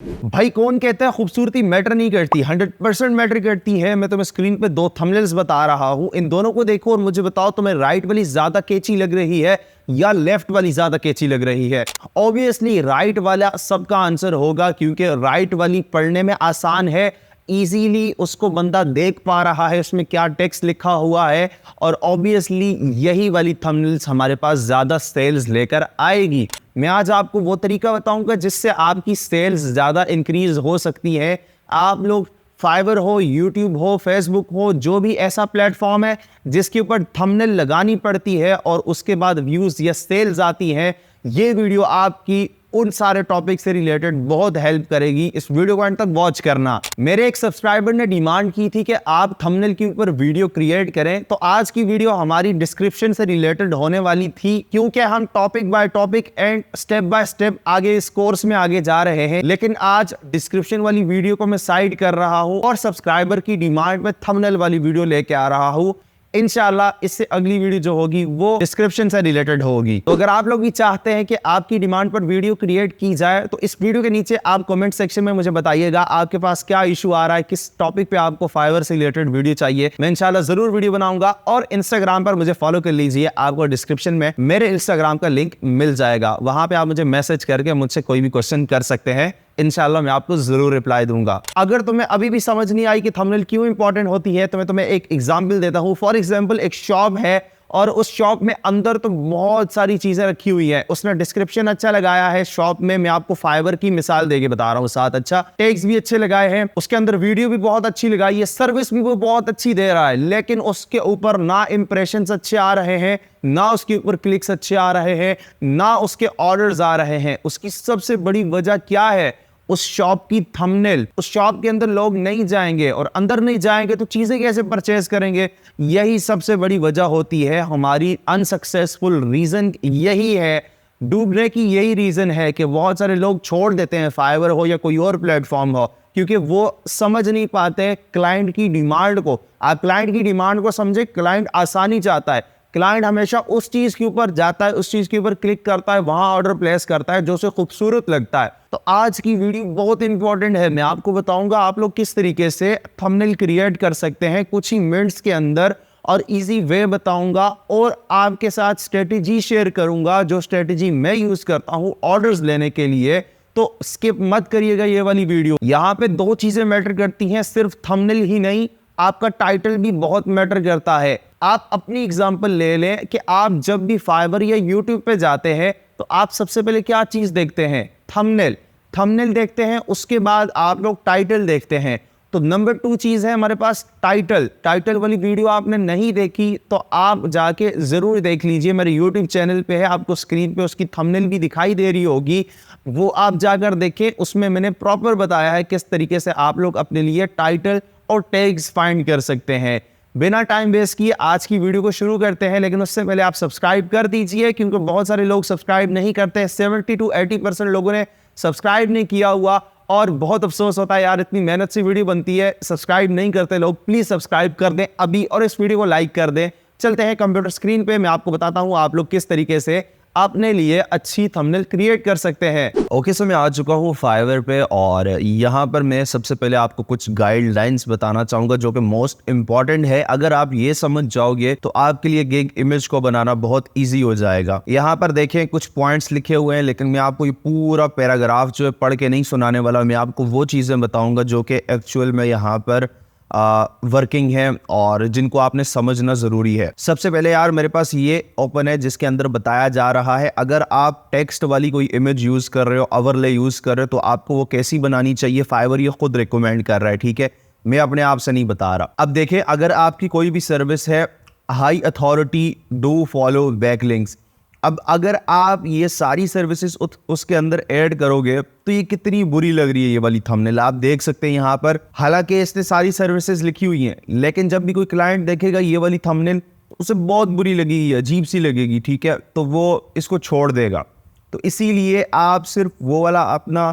भाई कौन कहता है खूबसूरती मैटर नहीं करती? 100% मैटर करती है। मैं तुम्हें स्क्रीन पे दो थंबनेल्स बता रहा हूं, इन दोनों को देखो और मुझे बताओ तुम्हें राइट वाली ज्यादा कैची लग रही है या लेफ्ट वाली ज्यादा कैची लग रही है। ऑब्वियसली राइट वाला सबका आंसर होगा, क्योंकि राइट वाली पढ़ने में आसान है, इजीली उसको बंदा देख पा रहा है उसमें क्या टेक्स्ट लिखा हुआ है, और ऑब्वियसली यही वाली थंबनेल्स हमारे पास ज्यादा सेल्स लेकर आएगी। मैं आज आपको वो तरीका बताऊंगा जिससे आपकी सेल्स ज्यादा इंक्रीज हो सकती है। आप लोग फाइवर हो, यूट्यूब हो, फेसबुक हो, जो भी ऐसा प्लेटफॉर्म है जिसके ऊपर थंबनेल लगानी पड़ती है और उसके बाद व्यूज या सेल्स आती हैं, ये वीडियो आपकी उन सारे टॉपिक से रिलेटेड बहुत हेल्प करेगी। इस वीडियो को अंत तक वॉच करना। मेरे एक सब्सक्राइबर ने डिमांड की थी कि आप थंबनेल के ऊपर वीडियो क्रिएट करें, तो आज की वीडियो हमारी डिस्क्रिप्शन से रिलेटेड होने वाली थी, क्योंकि हम topic by topic and step by step आगे इस कोर्स में आगे जा रहे हैं। लेकिन आज डिस्क्रिप्शन वाली वीडियो को मैं साइड कर रहा हूं और सब्सक्राइबर की डिमांड में थंबनेल वाली वीडियो लेके आ रहा हूं। इंशाल्लाह इससे अगली वीडियो जो होगी वो डिस्क्रिप्शन से रिलेटेड होगी। तो अगर आप लोग भी चाहते हैं कि आपकी डिमांड पर वीडियो क्रिएट की जाए, तो इस वीडियो के नीचे आप कमेंट सेक्शन में मुझे बताइएगा आपके पास क्या इशू आ रहा है, किस टॉपिक पे आपको फाइवर से रिलेटेड वीडियो चाहिए। मैं इंशाल्लाह जरूर वीडियो बनाऊंगा। और इंस्टाग्राम पर मुझे फॉलो कर लीजिए, आपको डिस्क्रिप्शन में मेरे इंस्टाग्राम का लिंक मिल जाएगा, वहां पे आप मुझे मैसेज करके मुझसे कोई भी क्वेश्चन कर सकते हैं। इंशाल्लाह मैं आपको जरूर रिप्लाई दूंगा। अगर तुम्हें अभी भी समझ नहीं आई कि थंबनेल क्यों इंपॉर्टेंट होती है, तो मैं तुम्हें एक एग्जांपल देता हूं। फॉर एग्जांपल, एक शॉप है और उस शॉप में अंदर तो बहुत सारी चीजें रखी हुई है, उसने डिस्क्रिप्शन अच्छा लगाया है शॉप में, मैं आपको फाइवर की मिसाल देके बता रहा हूँ, साथ अच्छा टैग्स भी अच्छे लगाए हैं, उसके अंदर वीडियो भी बहुत अच्छी लगाई है, सर्विस भी वो बहुत अच्छी दे रहा है, लेकिन उसके ऊपर ना इंप्रेशन अच्छे आ रहे हैं, ना उसके ऊपर क्लिक्स अच्छे आ रहे हैं, ना उसके ऑर्डर्स आ रहे हैं। उसकी सबसे बड़ी वजह क्या है? उस शॉप की थंबनेल। उस शॉप के अंदर लोग नहीं जाएंगे, और अंदर नहीं जाएंगे तो चीजें कैसे परचेज करेंगे? यही सबसे बड़ी वजह होती है हमारी अनसक्सेसफुल। रीजन यही है, डूबने की यही रीजन है कि बहुत सारे लोग छोड़ देते हैं, फाइवर हो या कोई और प्लेटफॉर्म हो, क्योंकि वो समझ नहीं पाते क्लाइंट की डिमांड को। आप क्लाइंट की डिमांड को समझे, क्लाइंट आसानी चाहता है, क्लाइंट हमेशा उस चीज के ऊपर जाता है, उस चीज के ऊपर क्लिक करता है, वहां ऑर्डर प्लेस करता है जो उसे खूबसूरत लगता है। तो आज की वीडियो बहुत इंपॉर्टेंट है। मैं आपको बताऊंगा आप लोग किस तरीके से थंबनेल क्रिएट कर सकते हैं कुछ ही मिनट्स के अंदर, और इजी वे बताऊंगा, और आपके साथ स्ट्रेटेजी शेयर करूंगा जो स्ट्रेटेजी मैं यूज करता हूं ऑर्डर्स लेने के लिए। तो स्किप मत करिएगा ये वाली वीडियो। यहाँ पे दो चीजें मैटर करती हैं, सिर्फ थंबनेल ही नहीं, आपका टाइटल भी बहुत मैटर करता है। आप अपनी एग्जांपल ले लें कि आप जब भी फाइवर या यूट्यूब पे जाते हैं तो आप सबसे पहले क्या चीज देखते हैं? थंबनेल। थंबनेल देखते हैं, उसके बाद आप लोग टाइटल देखते हैं। तो नंबर 2 चीज है हमारे पास टाइटल। टाइटल वाली वीडियो आपने नहीं देखी तो आप जाके जरूर देख लीजिए, मेरे यूट्यूब चैनल पे है, आपको स्क्रीन पे उसकी थंबनेल भी दिखाई दे रही होगी, वो आप जाकर देखें। उसमें मैंने प्रॉपर बताया है किस तरीके से आप लोग अपने लिए टाइटल और टैग्स फाइंड कर सकते हैं। बिना टाइम वेस्ट किए आज की वीडियो को शुरू करते हैं, लेकिन उससे पहले आप सब्सक्राइब कर दीजिए, क्योंकि बहुत सारे लोग सब्सक्राइब नहीं करते हैं। 70 to 80% लोगों ने सब्सक्राइब नहीं किया हुआ, और बहुत अफसोस होता है यार, इतनी मेहनत से वीडियो बनती है, सब्सक्राइब नहीं करते लोग। प्लीज सब्सक्राइब कर दें अभी और इस वीडियो को लाइक कर दें। चलते हैं कंप्यूटर स्क्रीन पे, मैं आपको बताता हूं आप लोग किस तरीके से अपने लिए अच्छी थंबनेल क्रिएट कर सकते हैं। ओके, सो मैं आ चुका हूँ फाइवर पे, और यहाँ पर मैं सबसे पहले आपको कुछ गाइडलाइंस बताना चाहूँगा जो कि मोस्ट इंपॉर्टेंट है। अगर आप ये समझ जाओगे तो आपके लिए गिग इमेज को बनाना बहुत ईजी हो जाएगा। यहाँ पर देखें कुछ पॉइंट्स लिखे हुए हैं, लेकिन मैं आपको ये पूरा पैराग्राफ जो है पढ़ के नहीं सुनाने वाला। मैं आपको वो चीज़ें बताऊँगा जो कि एक्चुअल में यहाँ पर वर्किंग है और जिनको आपने समझना जरूरी है। सबसे पहले यार मेरे पास ये ओपन है जिसके अंदर बताया जा रहा है, अगर आप टेक्स्ट वाली कोई इमेज यूज कर रहे हो, ओवरले यूज कर रहे हो, तो आपको वो कैसी बनानी चाहिए। फाइवर ये खुद रिकमेंड कर रहा है, ठीक है, मैं अपने आप से नहीं बता रहा। अब देखें, अगर आपकी कोई भी सर्विस है high authority do follow backlinks, अब अगर आप ये सारी सर्विसेज उसके अंदर ऐड करोगे तो ये कितनी बुरी लग रही है ये वाली थंबनेल। आप देख सकते हैं यहाँ पर, हालांकि इसने सारी सर्विसेज लिखी हुई हैं, लेकिन जब भी कोई क्लाइंट देखेगा ये वाली थंबनेल उसे बहुत बुरी लगेगी, अजीब सी लगेगी, ठीक है, तो वो इसको छोड़ देगा। तो इसीलिए आप सिर्फ वो वाला अपना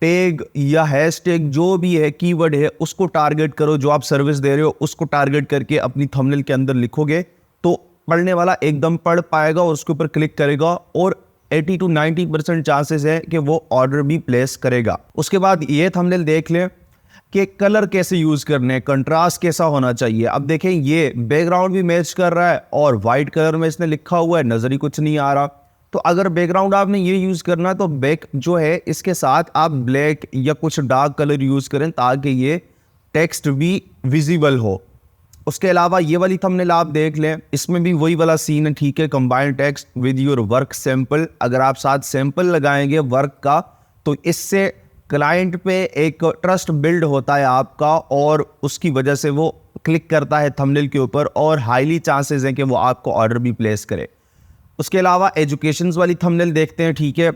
टैग या हैशटैग जो भी है, कीवर्ड है, उसको टारगेट करो। जो आप सर्विस दे रहे हो उसको टारगेट करके अपनी थंबनेल के अंदर लिखोगे तो पढ़ने वाला एकदम पढ़ पाएगा और उसके ऊपर क्लिक करेगा और 80 to 90% चांसेस है कि वो ऑर्डर भी प्लेस करेगा। उसके बाद ये थंबनेल देख लें कि कलर कैसे यूज करने हैं, कंट्रास्ट कैसा होना चाहिए। अब देखें ये बैकग्राउंड भी मैच कर रहा है और वाइट कलर में इसने लिखा हुआ है, नजर ही कुछ नहीं आ रहा। तो अगर बैकग्राउंड आपने ये यूज करना है तो बैक जो है इसके साथ आप ब्लैक या कुछ डार्क कलर यूज करें ताकि ये टेक्स्ट भी विजिबल हो। उसके अलावा ये वाली थंबनेल आप देख लें, इसमें भी वही वाला सीन है, ठीक है, combined text with your work sample. अगर आप साथ सैंपल लगाएंगे वर्क का तो इससे क्लाइंट पे एक ट्रस्ट बिल्ड होता है आपका और उसकी वजह से वो क्लिक करता है थंबनेल के ऊपर और हाईली चांसेस हैं कि वो आपको ऑर्डर भी प्लेस करे। उसके अलावा एजुकेशन वाली थंबनेल देखते हैं, ठीक है,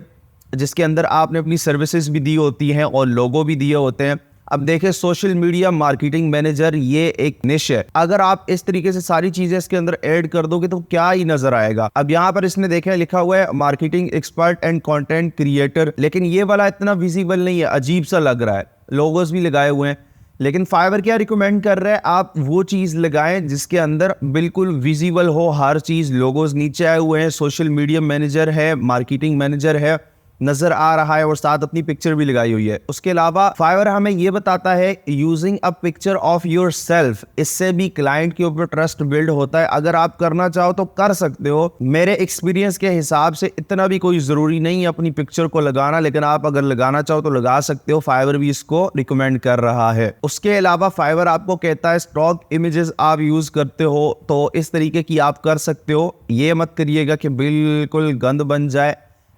जिसके अंदर आपने अपनी सर्विसेज भी दी होती हैं और लोगो भी दिए होते हैं। अब देखें सोशल मीडिया मार्केटिंग मैनेजर, ये एक निश है। अगर आप इस तरीके से सारी चीजें इसके अंदर ऐड कर दोगे तो क्या ही नजर आएगा। अब यहाँ पर इसने देखें लिखा हुआ है marketing expert and content creator, लेकिन ये वाला इतना विजिबल नहीं है, अजीब सा लग रहा है। लोगोस भी लगाए हुए हैं, लेकिन फाइवर क्या रिकमेंड कर रहा है, आप वो चीज लगाएं जिसके अंदर बिल्कुल विजिबल हो हर चीज। लोगोस नीचे आए हुए हैं, सोशल मीडिया मैनेजर है, मार्केटिंग मैनेजर है, नजर आ रहा है और साथ अपनी पिक्चर भी लगाई हुई है। उसके अलावा फाइवर हमें यह बताता है using a picture of your self, इससे भी क्लाइंट के ऊपर ट्रस्ट बिल्ड होता है। अगर आप करना चाहो तो कर सकते हो। मेरे एक्सपीरियंस के हिसाब से इतना भी कोई जरूरी नहीं है अपनी पिक्चर को लगाना, लेकिन आप अगर लगाना चाहो तो लगा सकते हो। फाइवर भी इसको रिकमेंड कर रहा है। उसके अलावा फाइवर आपको कहता है स्टॉक इमेजेस आप यूज करते हो तो इस तरीके की आप कर सकते हो। ये मत करिएगा कि बिल्कुल गंद बन जाए।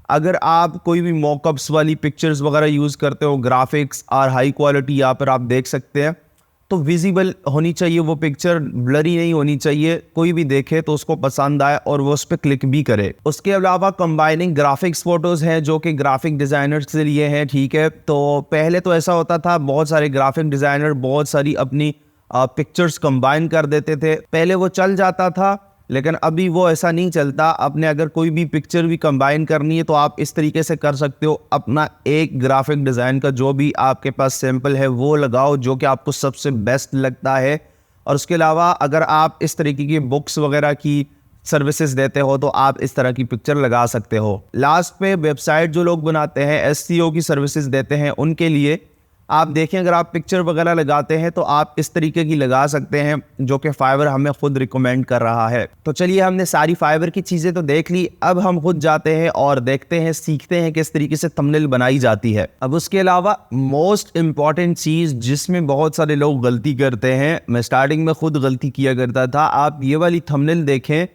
अगर आप कोई भी मॉकअप्स वाली पिक्चर्स वगैरह यूज़ करते हो, ग्राफिक्स और हाई क्वालिटी यहाँ पर आप देख सकते हैं, तो विजिबल होनी चाहिए वो पिक्चर, ब्लरी नहीं होनी चाहिए। कोई भी देखे तो उसको पसंद आए और वो उस पर क्लिक भी करे। उसके अलावा कंबाइनिंग ग्राफिक्स फोटोज़ हैं जो कि ग्राफिक डिज़ाइनर्स के लिए हैं, ठीक है। तो पहले तो ऐसा होता था, बहुत सारे ग्राफिक डिज़ाइनर बहुत सारी अपनी पिक्चर्स कंबाइन कर देते थे, पहले वो चल जाता था, लेकिन अभी वो ऐसा नहीं चलता। आपने अगर कोई भी पिक्चर भी कंबाइन करनी है तो आप इस तरीके से कर सकते हो। अपना एक ग्राफिक डिज़ाइन का जो भी आपके पास सैंपल है वो लगाओ जो कि आपको सबसे बेस्ट लगता है। और उसके अलावा अगर आप इस तरीके की बुक्स वगैरह की सर्विसेज देते हो तो आप इस तरह की पिक्चर लगा सकते हो। लास्ट पे वेबसाइट जो लोग बनाते हैं, एसईओ की सर्विसेज देते हैं, उनके लिए आप देखें अगर आप पिक्चर वगैरह लगाते हैं तो आप इस तरीके की लगा सकते हैं जो कि फाइवर हमें खुद रिकमेंड कर रहा है। तो चलिए हमने सारी फाइवर की चीज़ें तो देख ली, अब हम खुद जाते हैं और देखते हैं, सीखते हैं किस तरीके से थंबनेल बनाई जाती है। अब उसके अलावा मोस्ट इंपॉर्टेंट चीज़ जिसमें बहुत सारे लोग गलती करते हैं, मैं स्टार्टिंग में खुद गलती किया करता था। आप ये वाली थंबनेल देखें,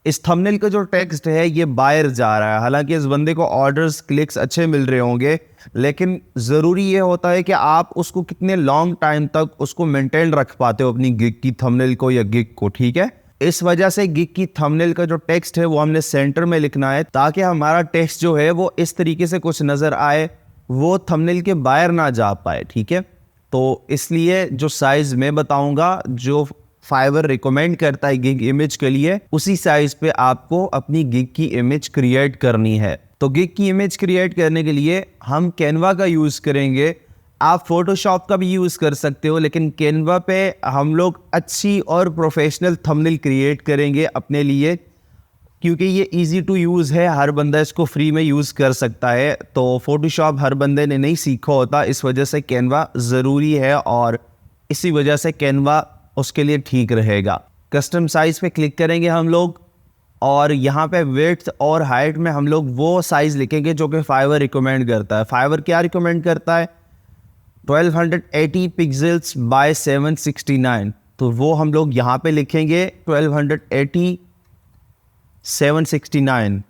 इस थंबनेल का जो टेक्स्ट है ये बाहर जा रहा है। हालांकि इस बंदे को ऑर्डर्स क्लिक्स अच्छे मिल रहे होंगे, लेकिन ज़रूरी ये होता है कि आप उसको कितने लॉन्ग टाइम तक उसको मेंटेन रख पाते हो अपनी गिग की थंबनेल को या गिग को, ठीक है। इस वजह से गिग की थंबनेल का जो टेक्स्ट है वो हमने सेंटर में लिखना है ताकि हमारा टेक्स्ट जो है वो इस तरीके से कुछ नज़र आए, वो थंबनेल के बाहर ना जा पाए, ठीक है। तो इसलिए जो साइज़ मैं बताऊँगा, जो फाइवर रिकमेंड करता है गिग इमेज के लिए, उसी साइज पे आपको अपनी गिग की इमेज क्रिएट करनी है। तो गिग की इमेज क्रिएट करने के लिए हम कैनवा का यूज करेंगे। आप फोटोशॉप का भी यूज कर सकते हो, लेकिन कैनवा पे हम लोग अच्छी और प्रोफेशनल थंबनेल क्रिएट करेंगे अपने लिए, क्योंकि ये इजी टू यूज है, हर बंदा इसको फ्री में यूज कर सकता है। तो फोटोशॉप हर बंदे ने नहीं सीखा होता, इस वजह से कैनवा ज़रूरी है और इसी वजह से कैनवा उसके लिए ठीक रहेगा। कस्टम साइज पे क्लिक करेंगे हम लोग और यहाँ पे विड्थ और हाइट में हम लोग वो साइज लिखेंगे जो कि फाइवर रिकमेंड करता है। फाइवर क्या रिकमेंड करता है? 1280 पिक्सल्स बाय 769, तो वो हम लोग यहाँ पे लिखेंगे 1280 769।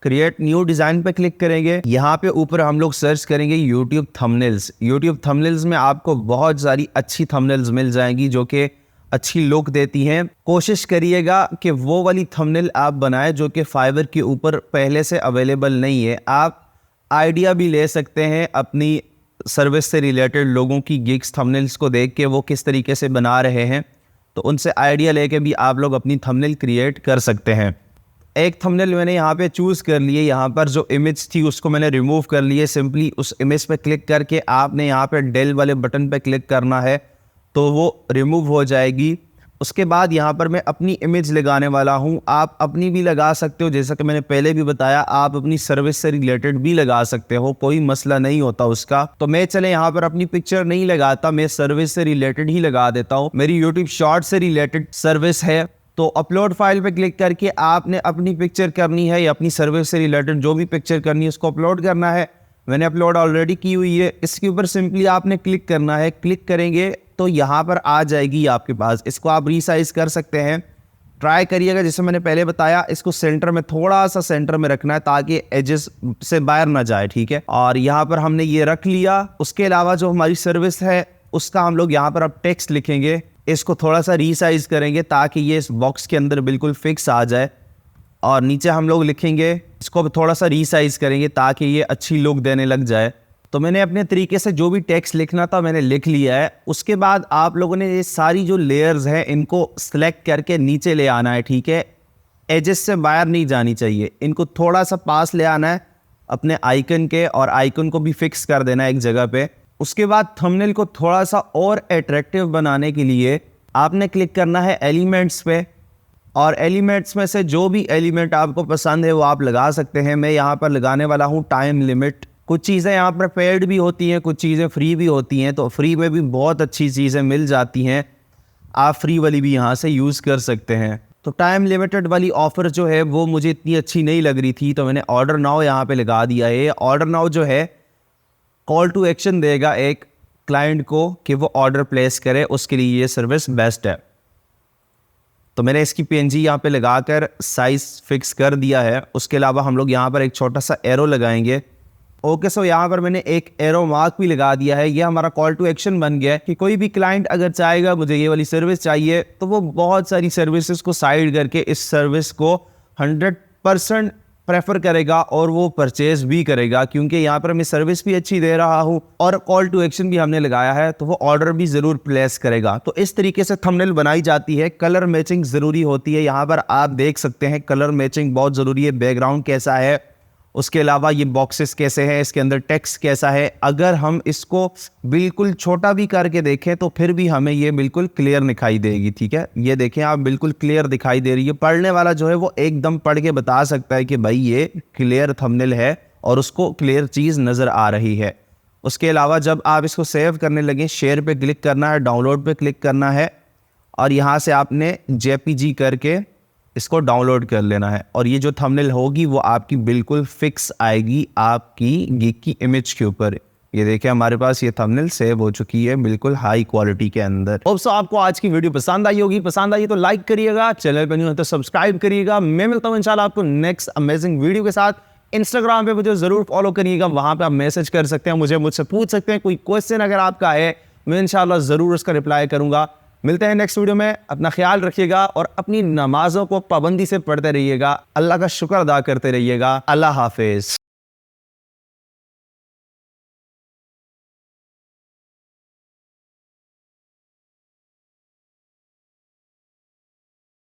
क्रिएट न्यू डिज़ाइन पे क्लिक करेंगे। यहाँ पे ऊपर हम लोग सर्च करेंगे यूट्यूब थंबनेल्स। यूट्यूब थंबनेल्स में आपको बहुत सारी अच्छी थंबनेल्स मिल जाएंगी जो कि अच्छी लुक देती हैं। कोशिश करिएगा कि वो वाली थंबनेल आप बनाएं जो कि फाइवर के ऊपर पहले से अवेलेबल नहीं है। आप आइडिया भी ले सकते हैं अपनी सर्विस से रिलेटेड लोगों की गिग्स थंबनेल्स को देख के वो किस तरीके से बना रहे हैं, तो उनसे आइडिया लेके भी आप लोग अपनी थंबनेल क्रिएट कर सकते हैं। एक थंबनेल मैंने यहाँ पे चूज़ कर लिए, यहाँ पर जो इमेज थी उसको मैंने रिमूव कर लिए। सिंपली उस इमेज पे क्लिक करके आपने यहाँ पे डेल वाले बटन पे क्लिक करना है तो वो रिमूव हो जाएगी। उसके बाद यहाँ पर मैं अपनी इमेज लगाने वाला हूँ। आप अपनी भी लगा सकते हो, जैसा कि मैंने पहले भी बताया, आप अपनी सर्विस से रिलेटेड भी लगा सकते हो, कोई मसला नहीं होता उसका। तो मैं चले यहाँ पर अपनी पिक्चर नहीं लगाता, मैं सर्विस से रिलेटेड ही लगा देता हूँ। मेरी यूट्यूब शॉर्ट से रिलेटेड सर्विस है, तो अपलोड फाइल पे क्लिक करके आपने अपनी पिक्चर करनी है या अपनी सर्विस से रिलेटेड जो भी पिक्चर करनी है उसको अपलोड करना है। मैंने अपलोड ऑलरेडी की हुई है। इसके ऊपर सिंपली आपने क्लिक करना है। क्लिक करेंगे तो यहाँ पर आ जाएगी आपके पास। इसको आप रीसाइज कर सकते हैं, ट्राई करिएगा। जैसे मैंने पहले बताया, इसको सेंटर में, थोड़ा सा सेंटर में रखना है ताकि एजेस से बाहर ना जाए, ठीक है। और यहाँ पर हमने ये रख लिया। उसके अलावा जो हमारी सर्विस है उसका हम लोग यहाँ पर अब टेक्स्ट लिखेंगे। इसको थोड़ा सा रीसाइज करेंगे ताकि ये इस बॉक्स के अंदर बिल्कुल फिक्स आ जाए। और नीचे हम लोग लिखेंगे, इसको थोड़ा सा रीसाइज करेंगे ताकि ये अच्छी लुक देने लग जाए। तो मैंने अपने तरीके से जो भी टेक्स्ट लिखना था मैंने लिख लिया है। उसके बाद आप लोगों ने ये सारी जो लेयर्स हैं इनको सिलेक्ट करके नीचे ले आना है, ठीक है। एजेस से बाहर नहीं जानी चाहिए, इनको थोड़ा सा पास ले आना है अपने आइकन के, और आइकन को भी फिक्स कर देना है एक जगह पे। उसके बाद थंबनेल को थोड़ा सा और अट्रैक्टिव बनाने के लिए आपने क्लिक करना है एलिमेंट्स पे, और एलिमेंट्स में से जो भी एलिमेंट आपको पसंद है वो आप लगा सकते हैं। मैं यहाँ पर लगाने वाला हूँ टाइम लिमिट। कुछ चीज़ें यहाँ पर पेड भी होती हैं, कुछ चीज़ें फ्री भी होती हैं, तो फ्री में भी बहुत अच्छी चीज़ें मिल जाती हैं, आप फ्री वाली भी यहाँ से यूज़ कर सकते हैं। तो टाइम लिमिटेड वाली ऑफ़र जो है वो मुझे इतनी अच्छी नहीं लग रही थी, तो मैंने ऑर्डर नाउ यहाँ पे लगा दिया है। ऑर्डर नाउ जो है कॉल टू एक्शन देगा एक क्लाइंट को कि वो ऑर्डर प्लेस करे, उसके लिए ये सर्विस बेस्ट है। तो मैंने इसकी पीएनजी यहाँ पे लगाकर साइज फिक्स कर दिया है। उसके अलावा हम लोग यहाँ पर एक छोटा सा एरो लगाएंगे। ओके, सो यहाँ पर मैंने एक एरो मार्क भी लगा दिया है। ये हमारा कॉल टू एक्शन बन गया है कि कोई भी क्लाइंट अगर चाहेगा मुझे ये वाली सर्विस चाहिए, तो वो बहुत सारी सर्विसेज को साइड करके इस सर्विस को 100% प्रेफर करेगा और वो परचेज भी करेगा, क्योंकि यहाँ पर मैं सर्विस भी अच्छी दे रहा हूँ और कॉल टू एक्शन भी हमने लगाया है, तो वो ऑर्डर भी ज़रूर प्लेस करेगा। तो इस तरीके से थंबनेल बनाई जाती है। कलर मैचिंग ज़रूरी होती है। यहाँ पर आप देख सकते हैं कलर मैचिंग बहुत ज़रूरी है। बैकग्राउंड कैसा है, उसके अलावा ये बॉक्सेस कैसे हैं, इसके अंदर टेक्स्ट कैसा है। अगर हम इसको बिल्कुल छोटा भी करके देखें तो फिर भी हमें ये बिल्कुल क्लियर दिखाई देगी, ठीक है। ये देखें आप, बिल्कुल क्लियर दिखाई दे रही है। पढ़ने वाला जो है वो एकदम पढ़ के बता सकता है कि भाई ये क्लियर थंबनेल है और उसको क्लियर चीज़ नज़र आ रही है। उसके अलावा जब आप इसको सेव करने लगे, शेयर पे क्लिक करना है, डाउनलोड पे क्लिक करना है, और यहाँ से आपने जेपीजी करके इसको डाउनलोड कर लेना है। और ये जो थंबनेल होगी वो आपकी बिल्कुल फिक्स आएगी आपकी गिग की इमेज के ऊपर। ये देखिए हमारे पास ये थंबनेल सेव हो चुकी है बिल्कुल हाई क्वालिटी के अंदर। होप सो आपको आज की वीडियो पसंद आई होगी। पसंद आई तो लाइक करिएगा, चैनल पर न्यू है तो सब्सक्राइब करिएगा। मैं मिलता हूँ इंशाल्लाह आपको नेक्स्ट अमेजिंग वीडियो के साथ। इंस्टाग्राम पे मुझे जरूर फॉलो करिएगा, वहां पे आप मैसेज कर सकते हैं, मुझसे पूछ सकते हैं। कोई क्वेश्चन अगर आपका है, मैं इंशाल्लाह जरूर उसका रिप्लाई करूंगा। मिलते हैं नेक्स्ट वीडियो में। अपना ख्याल रखिएगा और अपनी नमाजों को पाबंदी से पढ़ते रहिएगा। अल्लाह का शुक्र अदा करते रहिएगा। अल्लाह हाफिज।